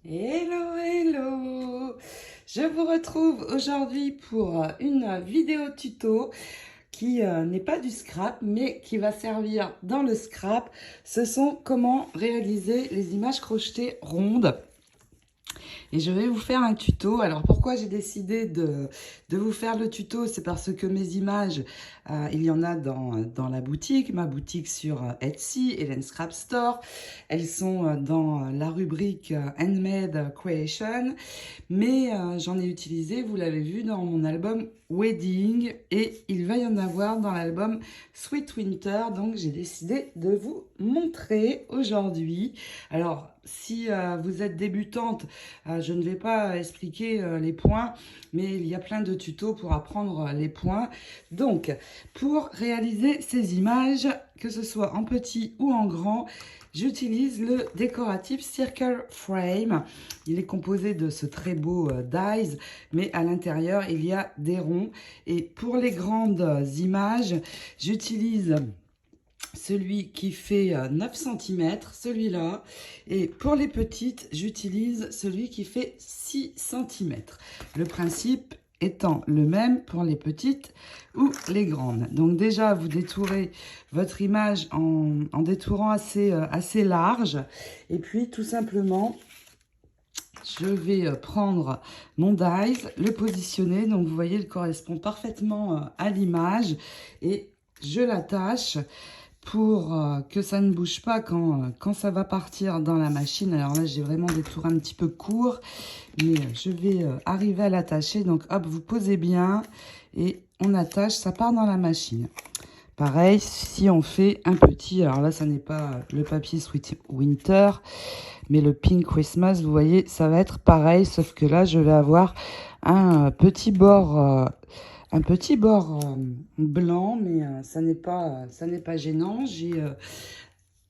Hello, hello! Je vous retrouve aujourd'hui pour une vidéo tuto qui n'est pas du scrap, mais qui va servir dans le scrap. Ce sont comment réaliser les images crochetées rondes. Et je vais vous faire un tuto. Alors pourquoi j'ai décidé de vous faire le tuto? C'est parce que mes images, il y en a dans la boutique, ma boutique sur Etsy, Hélène Scrap Store. Elles sont dans la rubrique Handmade Creation. Mais j'en ai utilisé, vous l'avez vu, dans mon album Wedding. Et il va y en avoir dans l'album Sweet Winter. Donc j'ai décidé de vous montrer aujourd'hui. Alors si vous êtes débutante, je ne vais pas expliquer les points, mais il y a plein de tutos pour apprendre les points. Donc, pour réaliser ces images, que ce soit en petit ou en grand, j'utilise le décoratif Circle Frame. Il est composé de ce très beau dies, mais à l'intérieur, il y a des ronds. Et pour les grandes images, j'utilise celui qui fait 9 cm, celui-là. Et pour les petites, j'utilise celui qui fait 6 cm. Le principe étant le même pour les petites ou les grandes. Donc déjà, vous détourez votre image en détourant assez large. Et puis, tout simplement, je vais prendre mon dies, le positionner. Donc, vous voyez, il correspond parfaitement à l'image. Et je l'attache pour que ça ne bouge pas quand ça va partir dans la machine. Alors là, j'ai vraiment des tours un petit peu courts, mais je vais arriver à l'attacher. Donc hop, vous posez bien et on attache, ça part dans la machine. Pareil, si on fait un petit, alors là, ça n'est pas le papier Sweet Winter, mais le Pink Christmas, vous voyez, ça va être pareil, sauf que là, je vais avoir un petit bord blanc, mais ça n'est pas gênant. J'ai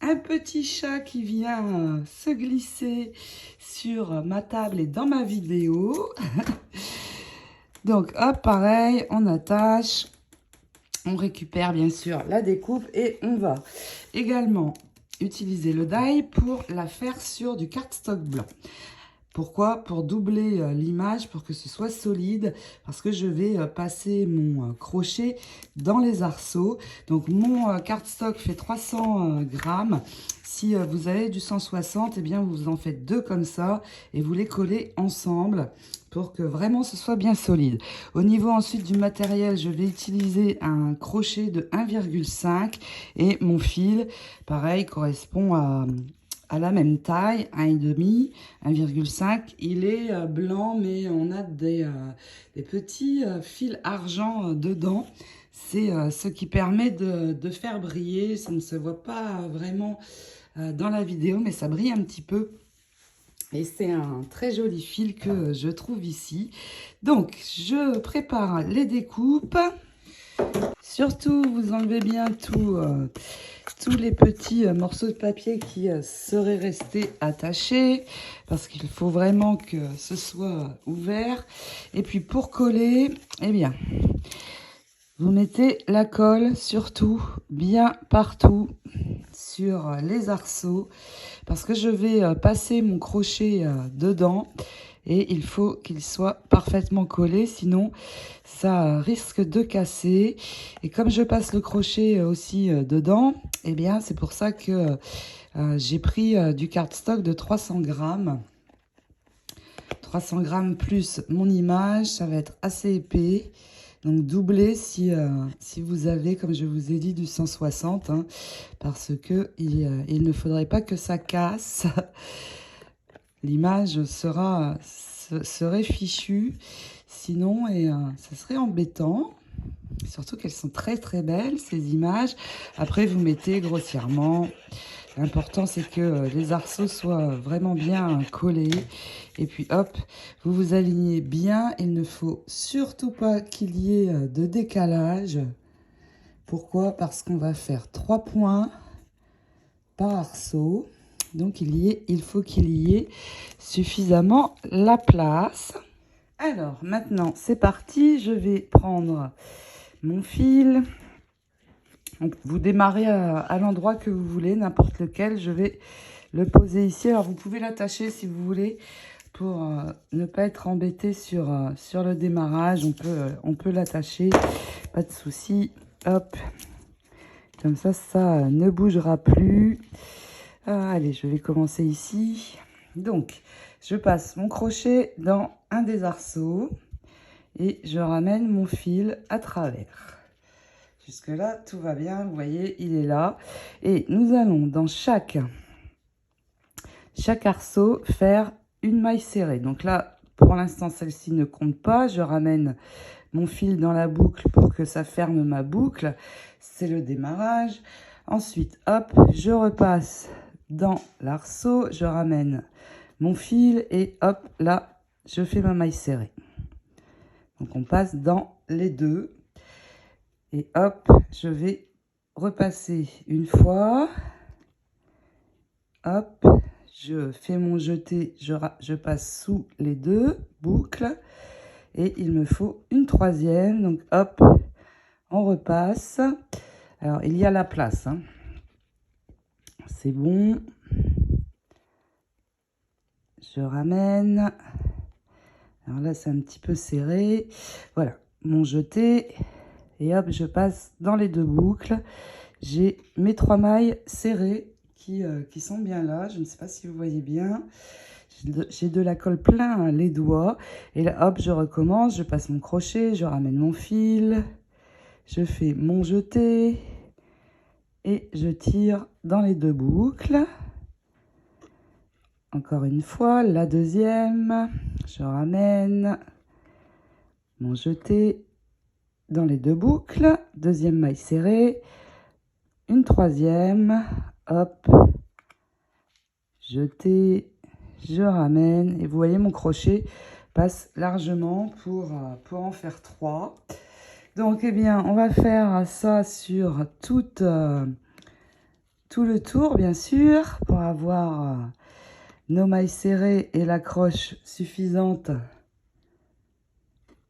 un petit chat qui vient se glisser sur ma table et dans ma vidéo. Donc hop, pareil, on attache, on récupère bien sûr la découpe et on va également utiliser le die pour la faire sur du cardstock blanc. Pourquoi? Pour doubler l'image, pour que ce soit solide, parce que je vais passer mon crochet dans les arceaux. Donc mon cardstock fait 300 grammes. Si vous avez du 160, eh bien vous en faites deux comme ça et vous les collez ensemble pour que vraiment ce soit bien solide. Au niveau ensuite du matériel, je vais utiliser un crochet de 1,5 et mon fil, pareil, correspond à la même taille, 1,5, 1,5. Il est blanc, mais on a des petits fils argent dedans. C'est ce qui permet de faire briller. Ça ne se voit pas vraiment dans la vidéo, mais ça brille un petit peu. Et c'est un très joli fil que je trouve ici. Donc, je prépare les découpes. Surtout, vous enlevez bien tous les petits morceaux de papier qui seraient restés attachés, parce qu'il faut vraiment que ce soit ouvert. Et puis pour coller, eh bien, vous mettez la colle surtout bien partout sur les arceaux, parce que je vais passer mon crochet dedans. Et il faut qu'il soit parfaitement collé, sinon ça risque de casser. Et comme je passe le crochet aussi dedans, eh bien c'est pour ça que j'ai pris du cardstock de 300 grammes. 300 grammes plus mon image, ça va être assez épais. Donc doublez si vous avez, comme je vous ai dit, du 160, hein, parce que il ne faudrait pas que ça casse. L'image serait fichue, sinon, et ça serait embêtant. Surtout qu'elles sont très très belles, ces images. Après, vous mettez grossièrement. L'important, c'est que les arceaux soient vraiment bien collés. Et puis, hop, vous vous alignez bien. Il ne faut surtout pas qu'il y ait de décalage. Pourquoi? Parce qu'on va faire 3 points par arceau. Donc, il faut qu'il y ait suffisamment la place. Alors, maintenant, c'est parti. Je vais prendre mon fil. Donc, vous démarrez à l'endroit que vous voulez, n'importe lequel. Je vais le poser ici. Alors, vous pouvez l'attacher si vous voulez pour ne pas être embêté sur le démarrage. On peut l'attacher, pas de souci. Hop, comme ça ne bougera plus. Allez, je vais commencer ici. Donc, je passe mon crochet dans un des arceaux et je ramène mon fil à travers. Jusque là, tout va bien. Vous voyez, il est là. Et nous allons dans chaque arceau faire une maille serrée. Donc là, pour l'instant, celle-ci ne compte pas. Je ramène mon fil dans la boucle pour que ça ferme ma boucle. C'est le démarrage. Ensuite, hop, je repasse dans l'arceau. Je ramène mon fil et hop, là, je fais ma maille serrée. Donc, on passe dans les deux. Et hop, je vais repasser une fois. Hop, je fais mon jeté, je passe sous les deux boucles. Et il me faut une troisième. Donc hop, on repasse. Alors, il y a la place. Hein. C'est bon. Je ramène. Alors là, c'est un petit peu serré. Voilà, mon jeté. Et hop, je passe dans les deux boucles. J'ai mes 3 mailles serrées qui sont bien là. Je ne sais pas si vous voyez bien. J'ai de la colle plein les doigts. Et là, hop, je recommence. Je passe mon crochet, je ramène mon fil. Je fais mon jeté. Et je tire dans les deux boucles. Encore une fois, la deuxième. Je ramène mon jeté dans les deux boucles, deuxième maille serrée, une troisième, hop, jeté, je ramène, et vous voyez mon crochet passe largement pour en faire 3. Donc, eh bien, on va faire ça sur tout le tour, bien sûr, pour avoir nos mailles serrées et l'accroche suffisante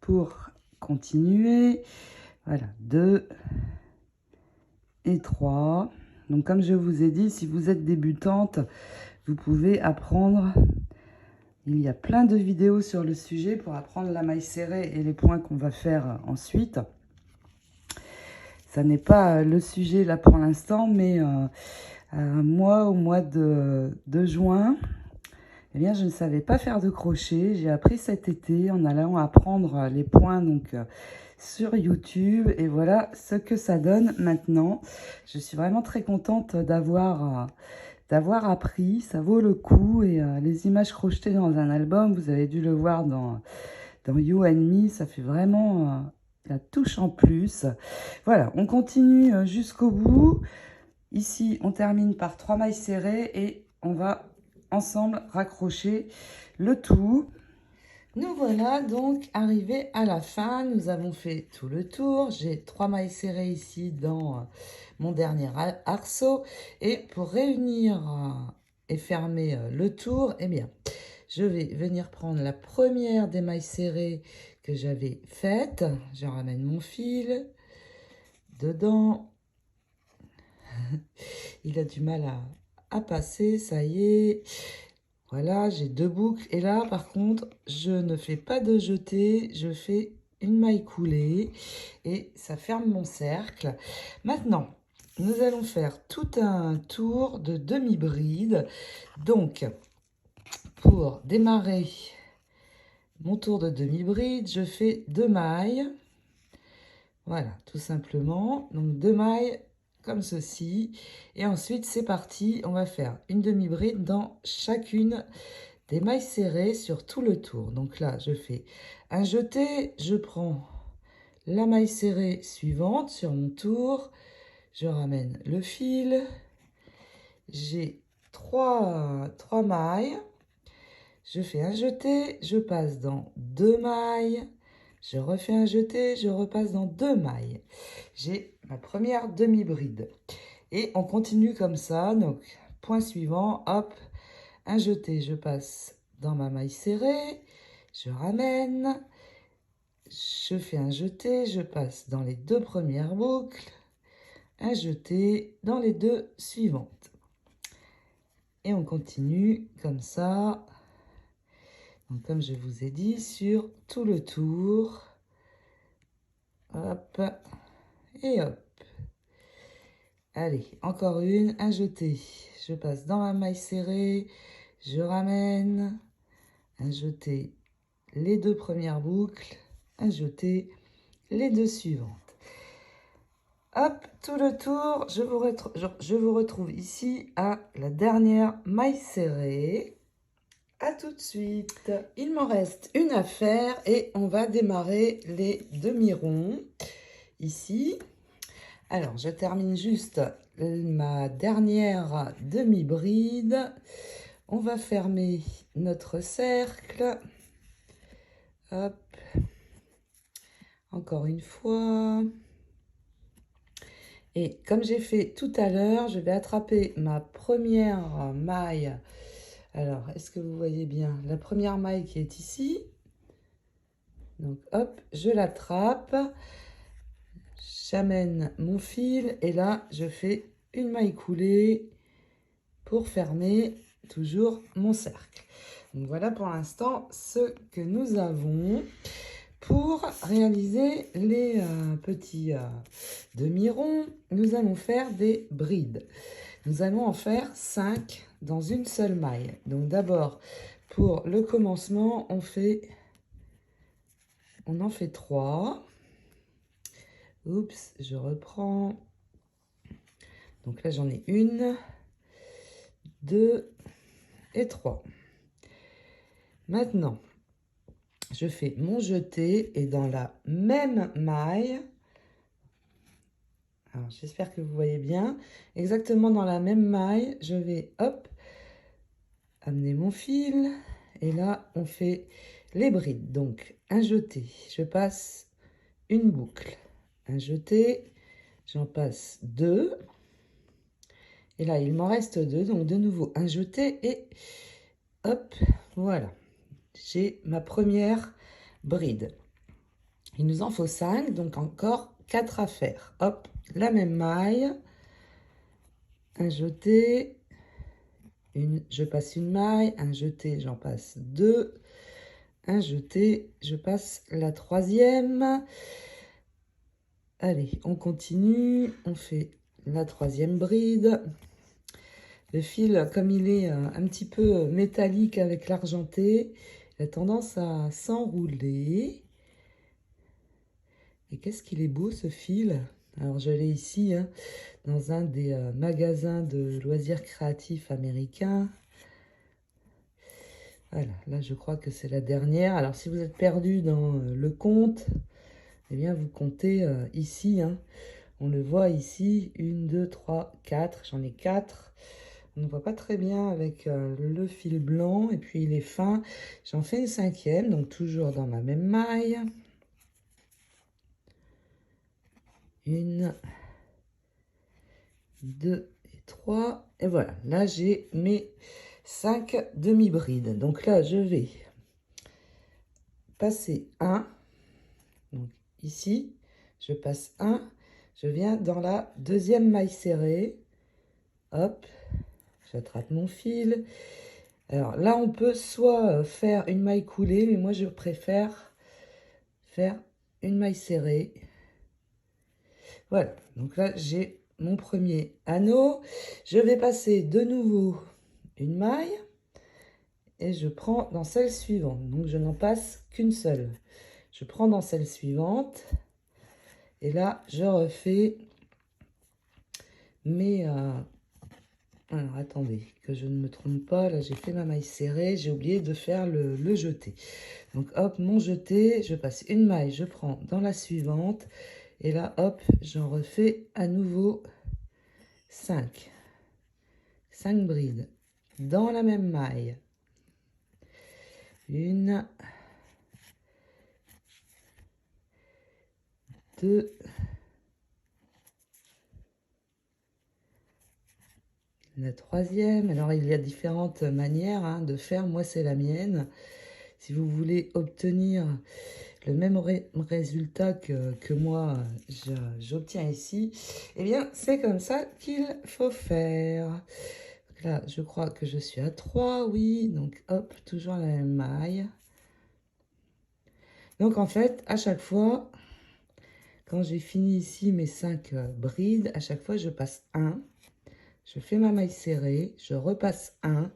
pour continuer. Voilà, 2 et 3. Donc, comme je vous ai dit, si vous êtes débutante, vous pouvez apprendre. Il y a plein de vidéos sur le sujet pour apprendre la maille serrée et les points qu'on va faire ensuite. Ça n'est pas le sujet là pour l'instant, mais moi, au mois de juin, eh bien, je ne savais pas faire de crochet. J'ai appris cet été en allant apprendre les points donc sur YouTube. Et voilà ce que ça donne maintenant. Je suis vraiment très contente d'avoir appris. Ça vaut le coup. Et les images crochetées dans un album, vous avez dû le voir dans You and Me. Ça fait vraiment la touche en plus. Voilà, on continue jusqu'au bout. Ici, on termine par 3 mailles serrées et on va ensemble raccrocher le tout. Nous voilà donc arrivés à la fin. Nous avons fait tout le tour. J'ai 3 mailles serrées ici dans mon dernier arceau. Et pour réunir et fermer le tour, eh bien, je vais venir prendre la première des mailles serrées que j'avais faites. Je ramène mon fil dedans. Il a du mal à passer, ça y est. Voilà, j'ai 2 boucles. Et là, par contre, je ne fais pas de jeté, je fais une maille coulée et ça ferme mon cercle. Maintenant, nous allons faire tout un tour de demi-bride. Donc, pour démarrer mon tour de demi-bride, je fais 2 mailles. Voilà, tout simplement. Donc, 2 mailles comme ceci. Et ensuite, c'est parti. On va faire une demi-bride dans chacune des mailles serrées sur tout le tour. Donc là, je fais un jeté. Je prends la maille serrée suivante sur mon tour. Je ramène le fil. J'ai 3 mailles. Je fais un jeté. Je passe dans 2 mailles. Je refais un jeté, je repasse dans 2 mailles. J'ai ma première demi-bride. Et on continue comme ça. Donc, point suivant, hop, un jeté, je passe dans ma maille serrée. Je ramène. Je fais un jeté, je passe dans les 2 premières boucles. Un jeté dans les 2 suivantes. Et on continue comme ça. Donc, comme je vous ai dit, sur tout le tour. Hop. Et hop. Allez, encore une, un jeté. Je passe dans la maille serrée. Je ramène. Un jeté les 2 premières boucles. Un jeté les 2 suivantes. Hop, tout le tour, je vous retrouve ici à la dernière maille serrée. À tout de suite. Il m'en reste une à faire et on va démarrer les demi-ronds ici. Alors, je termine juste ma dernière demi-bride. On va fermer notre cercle. Hop. Encore une fois. Et comme j'ai fait tout à l'heure, je vais attraper ma première maille. Alors, est-ce que vous voyez bien la première maille qui est ici? Donc, hop, je l'attrape. J'amène mon fil et là, je fais une maille coulée pour fermer toujours mon cercle. Donc, voilà pour l'instant ce que nous avons. Pour réaliser les petits demi-ronds, nous allons faire des brides. Nous allons en faire 5 dans une seule maille. Donc d'abord, pour le commencement, on en fait 3. Oups, je reprends. Donc là, j'en ai 1, 2 et 3. Maintenant, je fais mon jeté et dans la même maille, alors j'espère que vous voyez bien, exactement dans la même maille, je vais, hop, amener mon fil et là, on fait les brides. Donc, un jeté, je passe une boucle. Un jeté, j'en passe 2. Et là, il m'en reste 2. Donc, de nouveau, un jeté et hop, voilà. J'ai ma première bride. Il nous en faut 5, donc encore 4 à faire. Hop, la même maille. Un jeté. Je passe une maille. Un jeté, j'en passe 2. Un jeté, je passe la 3e. Allez, on continue. On fait la 3e bride. Le fil, comme il est un petit peu métallique avec l'argenté, il a tendance à s'enrouler. Et qu'est-ce qu'il est beau ce fil! Alors je l'ai ici hein, dans un des magasins de loisirs créatifs américains. Voilà, là je crois que c'est la dernière. Alors si vous êtes perdu dans le compte, eh bien vous comptez ici. Hein. On le voit ici, 1, 2, 3, 4. J'en ai 4. On ne voit pas très bien avec le fil blanc. Et puis il est fin. J'en fais une 5e, donc toujours dans ma même maille. 1, 2 et 3. Et voilà, là j'ai mes 5 demi-brides. Donc là, je vais passer 1. Donc ici, je passe 1. Je viens dans la 2e maille serrée. Hop, j'attrape mon fil. Alors là, on peut soit faire une maille coulée, mais moi, je préfère faire une maille serrée. Voilà, donc là, j'ai mon premier anneau. Je vais passer de nouveau une maille et je prends dans celle suivante. Donc, je n'en passe qu'une seule. Je prends dans celle suivante et là, je refais mes... Alors, attendez, que je ne me trompe pas. Là, j'ai fait ma maille serrée. J'ai oublié de faire le jeté. Donc, hop, mon jeté, je passe une maille, je prends dans la suivante. Et là, hop, j'en refais à nouveau 5. 5 brides dans la même maille. 1, 2, la 3e. Alors, il y a différentes manières hein, de faire. Moi, c'est la mienne. Si vous voulez obtenir le même résultat que moi, j'obtiens ici, eh bien, c'est comme ça qu'il faut faire. là, je crois que je suis à 3, oui. Donc, hop, toujours la même maille. Donc, en fait, à chaque fois, quand j'ai fini ici mes 5 brides, à chaque fois, je passe 1. Je fais ma maille serrée, je repasse 1.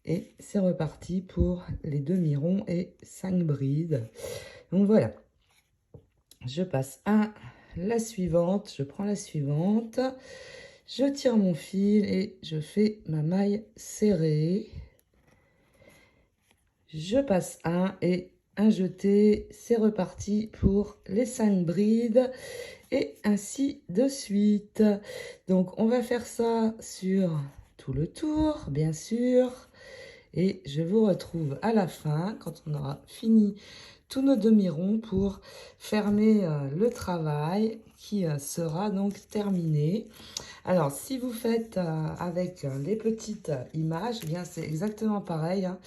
Et c'est reparti pour les demi-ronds et 5 brides. Donc, voilà. Je passe 1, la suivante, je prends la suivante. Je tire mon fil et je fais ma maille serrée. Je passe un et un jeté. C'est reparti pour les 5 brides et ainsi de suite. Donc, on va faire ça sur tout le tour, bien sûr. Et je vous retrouve à la fin, quand on aura fini tous nos demi-ronds pour fermer le travail qui sera donc terminé. Alors, si vous faites avec les petites images, eh bien c'est exactement pareil, hein.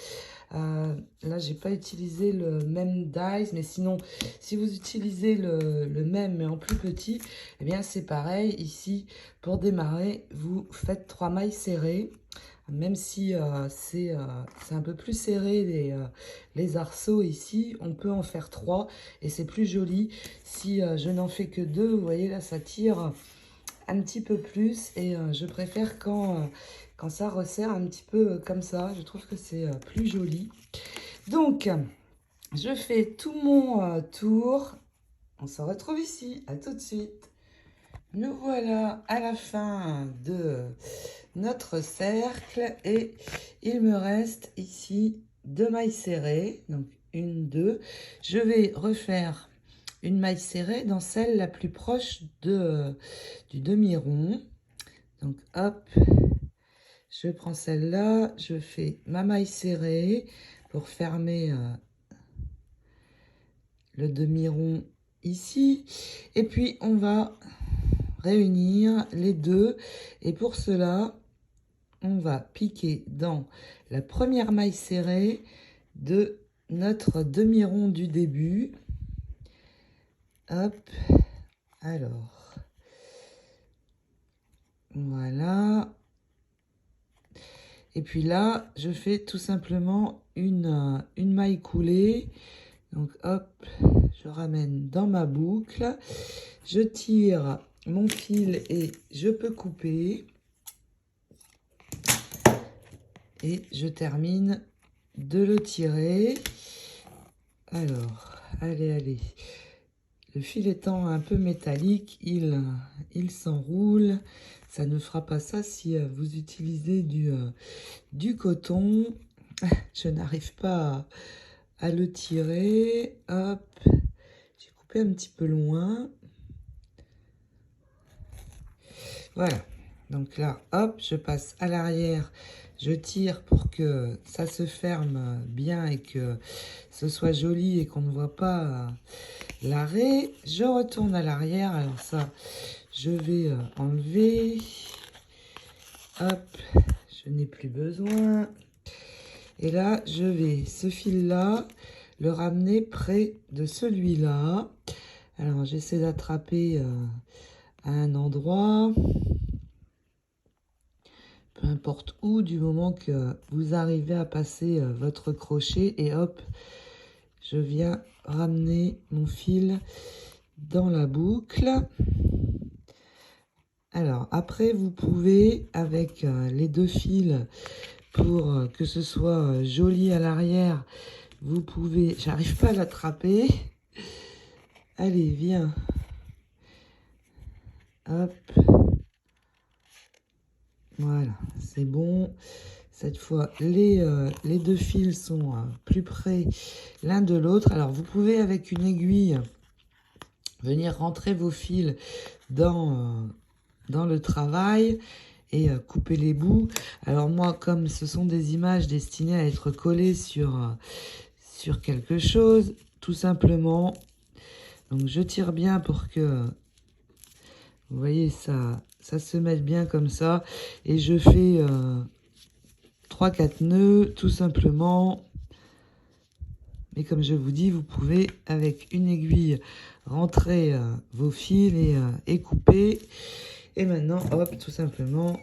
Là, j'ai pas utilisé le même dies, mais sinon, si vous utilisez le même mais en plus petit, eh bien c'est pareil. Ici, pour démarrer, vous faites 3 mailles serrées. Même si c'est un peu plus serré les arceaux ici, on peut en faire 3 et c'est plus joli. Si je n'en fais que 2, vous voyez là, ça tire un petit peu plus et je préfère quand ça resserre un petit peu comme ça. Je trouve que c'est plus joli. Donc, je fais tout mon tour. On se retrouve ici. À tout de suite. Nous voilà à la fin de notre cercle et il me reste ici 2 mailles serrées. Donc, 1, 2. Je vais refaire une maille serrée dans celle la plus proche du demi-rond. Donc, hop, je prends celle-là, je fais ma maille serrée pour fermer le demi-rond ici. Et puis, on va réunir les deux. Et pour cela, on va piquer dans la première maille serrée de notre demi-rond du début. Hop, alors, voilà. Et puis là, je fais tout simplement une maille coulée. Donc hop, je ramène dans ma boucle. Je tire mon fil et je peux couper. Et je termine de le tirer. Alors, allez, allez. Le fil étant un peu métallique, il s'enroule. Ça ne fera pas ça si vous utilisez du coton. Je n'arrive pas à le tirer. Hop, j'ai coupé un petit peu loin. Voilà. Donc là, hop, je passe à l'arrière. Je tire pour que ça se ferme bien et que ce soit joli et qu'on ne voit pas l'arrêt. Je retourne à l'arrière. Alors ça, je vais enlever. Hop, je n'ai plus besoin. Et là, je vais, ce fil-là, le ramener près de celui-là. Alors, j'essaie d'attraper à un endroit. Peu importe où, du moment que vous arrivez à passer votre crochet. Et hop, je viens ramener mon fil dans la boucle. Alors, après, vous pouvez, avec les 2 fils, pour que ce soit joli à l'arrière, vous pouvez... J'arrive pas à l'attraper. Allez, viens. Hop. Voilà, c'est bon. Cette fois, les 2 fils sont plus près l'un de l'autre. Alors, vous pouvez, avec une aiguille, venir rentrer vos fils dans le travail et couper les bouts. Alors moi, comme ce sont des images destinées à être collées sur quelque chose, tout simplement, donc je tire bien pour que, vous voyez, ça se mette bien comme ça. Et je fais 3-4 nœuds, tout simplement. Mais comme je vous dis, vous pouvez, avec une aiguille, rentrer vos fils et couper. Et maintenant, hop, tout simplement,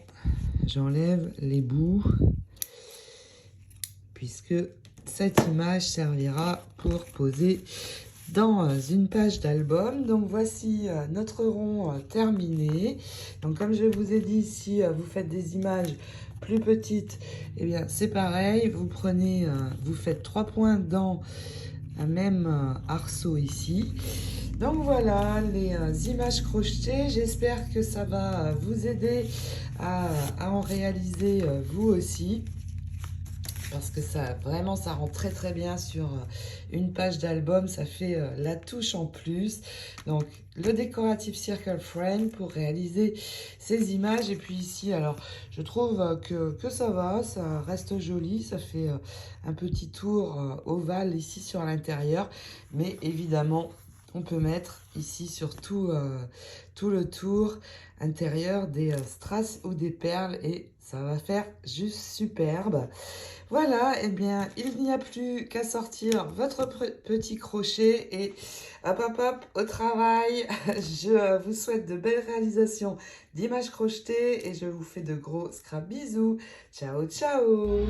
j'enlève les bouts puisque cette image servira pour poser dans une page d'album. Donc voici notre rond terminé. Donc comme je vous ai dit, si vous faites des images plus petites, eh bien c'est pareil, vous prenez, vous faites 3 points dans un même arceau ici. Donc voilà les images crochetées, j'espère que ça va vous aider à en réaliser vous aussi. Parce que ça, vraiment, ça rend très très bien sur une page d'album. Ça fait la touche en plus. Donc, le décoratif Circle Frame pour réaliser ces images. Et puis ici, alors, je trouve que ça va. Ça reste joli. Ça fait un petit tour ovale ici sur l'intérieur. Mais évidemment, on peut mettre ici sur tout le tour intérieur des strass ou des perles. Et ça va faire juste superbe. Voilà, eh bien, il n'y a plus qu'à sortir votre petit crochet et hop hop hop au travail. Je vous souhaite de belles réalisations d'images crochetées et je vous fais de gros scrap bisous. Ciao, ciao!